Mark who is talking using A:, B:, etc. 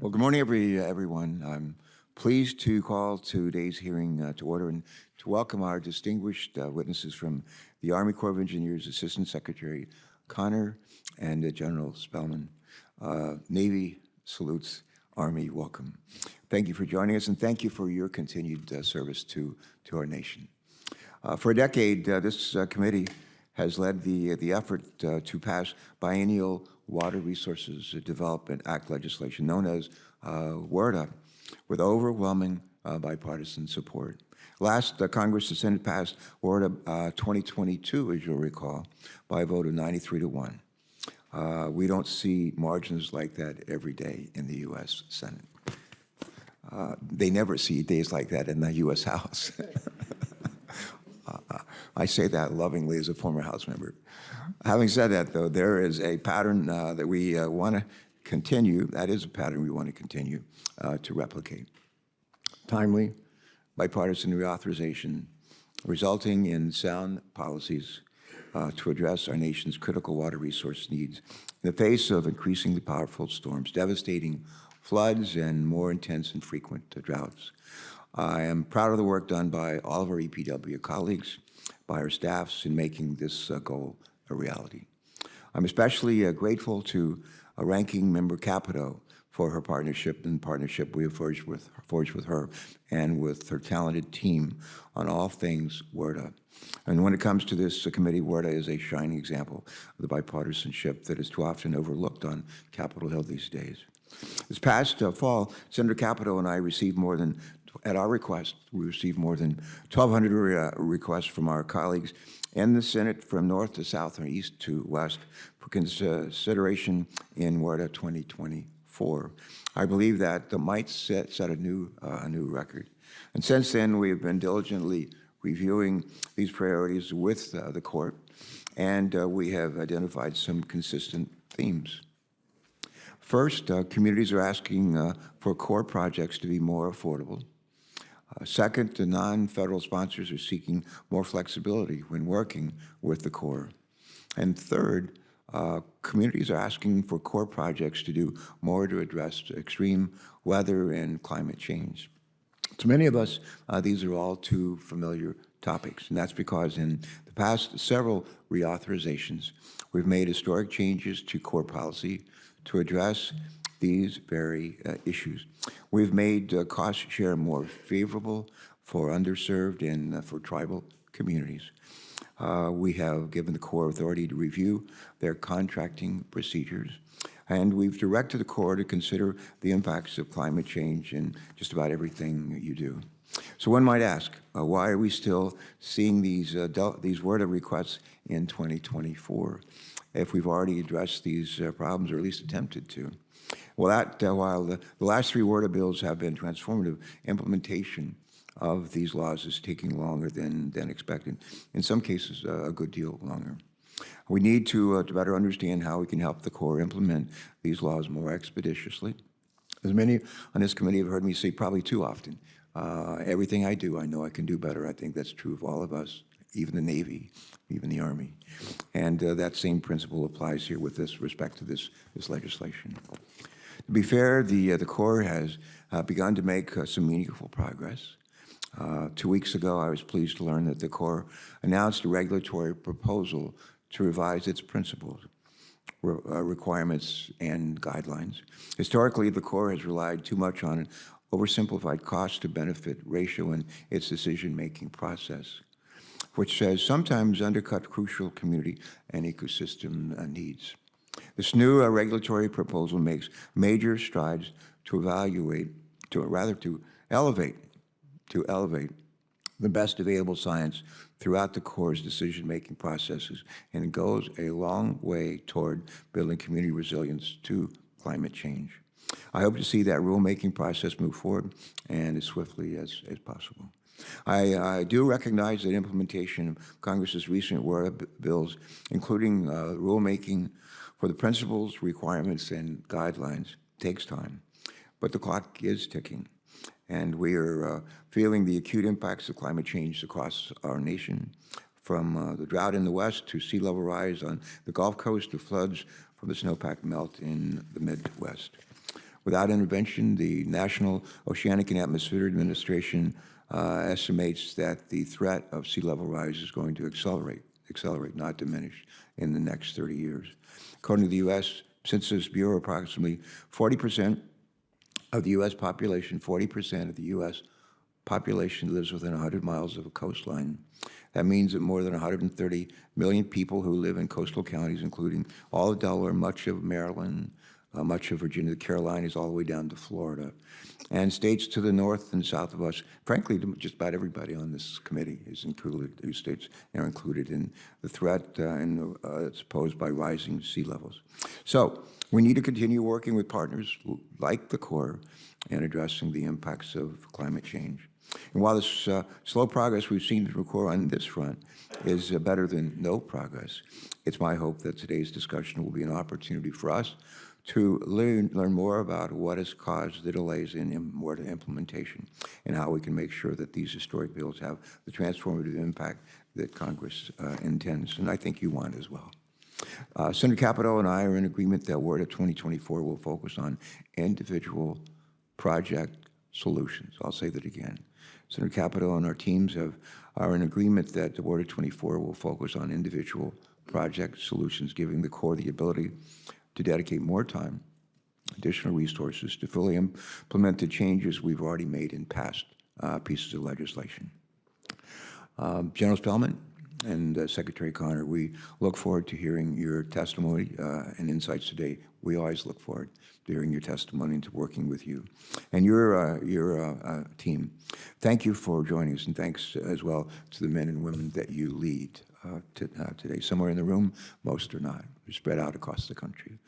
A: Well, good morning, everyone. I'm pleased to call today's hearing to order and to welcome our distinguished witnesses from the Army Corps of Engineers, Assistant Secretary Connor and General Spellman. Navy salutes, Army welcome. Thank you for joining us, and thank you for your continued service to our nation. For a decade, this committee has led the effort to pass biennial Water Resources Development Act legislation known as WRDA, with overwhelming bipartisan support. Last Congress, the Senate passed WRDA 2022, as you'll recall, by a vote of 93 to 1. We don't see margins like that every day in the U.S. Senate. They never see days like that in the U.S. House. I say that lovingly as a former House member. Having said that, though, there is a pattern that we want to continue. That is a pattern we want to continue to replicate. Timely, bipartisan reauthorization, resulting in sound policies to address our nation's critical water resource needs in the face of increasingly powerful storms, devastating floods, and more intense and frequent droughts. I am proud of the work done by all of our EPW colleagues, by our staffs in making this goal a reality. I'm especially grateful to Ranking Member Capito for her partnership we have forged with her and with her talented team on all things WRDA. And when it comes to this committee, WRDA is a shining example of the bipartisanship that is too often overlooked on Capitol Hill these days. This past fall, Senator Capito and I received at our request, we received more than 1,200 requests from our colleagues in the Senate from north to south and east to west for consideration in WRDA 2024. I believe that might set a new record. And since then, we have been diligently reviewing these priorities with the court, and we have identified some consistent themes. First, communities are asking for core projects to be more affordable. Second, the non-federal sponsors are seeking more flexibility when working with the Corps. And third, communities are asking for Corps projects to do more to address extreme weather and climate change. To many of us, these are all too familiar topics, and that's because in the past several reauthorizations, we've made historic changes to Corps policy to address these very issues. We've made cost share more favorable for underserved and for tribal communities. We have given the Corps authority to review their contracting procedures, and we've directed the Corps to consider the impacts of climate change in just about everything you do. So one might ask, why are we still seeing these WRDA requests in 2024 if we've already addressed these problems, or at least attempted to? Well, while the last three WRDA bills have been transformative, implementation of these laws is taking longer than expected. In some cases, a good deal longer. We need to better understand how we can help the Corps implement these laws more expeditiously. As many on this committee have heard me say probably too often, everything I do, I know I can do better. I think that's true of all of us, even the Navy, even the Army. And that same principle applies here with respect to this legislation. To be fair, the Corps has begun to make some meaningful progress. 2 weeks ago, I was pleased to learn that the Corps announced a regulatory proposal to revise its principles, requirements, and guidelines. Historically, the Corps has relied too much on an oversimplified cost-to-benefit ratio in its decision-making process, which has sometimes undercut crucial community and ecosystem needs. This new regulatory proposal makes major strides to elevate the best available science throughout the Corps' decision-making processes, and it goes a long way toward building community resilience to climate change. I hope to see that rulemaking process move forward and as swiftly as possible. I do recognize that implementation of Congress's recent WRDA bills, including rulemaking for the principles, requirements, and guidelines, takes time, but the clock is ticking, and we are feeling the acute impacts of climate change across our nation, from the drought in the west to sea level rise on the Gulf Coast to floods from the snowpack melt in the Midwest. Without intervention, the National Oceanic and Atmospheric Administration estimates that the threat of sea level rise is going to accelerate, not diminish, in the next 30 years. According to the U.S. Census Bureau, approximately 40% of the U.S. population, 40% of the U.S. population lives within 100 miles of a coastline. That means that more than 130 million people who live in coastal counties, including all of Delaware, much of Maryland, much of Virginia, the Carolinas, all the way down to Florida, and states to the north and south of us. Frankly, just about everybody on this committee is included. These states are included in the threat it's posed by rising sea levels. So we need to continue working with partners like the Corps in addressing the impacts of climate change. And while this slow progress we've seen from the Corps on this front is better than no progress, it's my hope that today's discussion will be an opportunity for us to learn more about what has caused the delays in implementation and how we can make sure that these historic bills have the transformative impact that Congress intends, and I think you want as well. Senator Capito and I are in agreement that WRDA 2024 will focus on individual project solutions. I'll say that again. Senator Capito and our teams are in agreement that the WRDA 24 will focus on individual project solutions, giving the Corps the ability to dedicate more time, additional resources to fully implement the changes we've already made in past pieces of legislation. General Spellman and Secretary Connor, we look forward to hearing your testimony and insights today. We always look forward to hearing your testimony and to working with you and your team. Thank you for joining us, and thanks as well to the men and women that you lead today. Somewhere in the room, most are not. They're spread out across the country.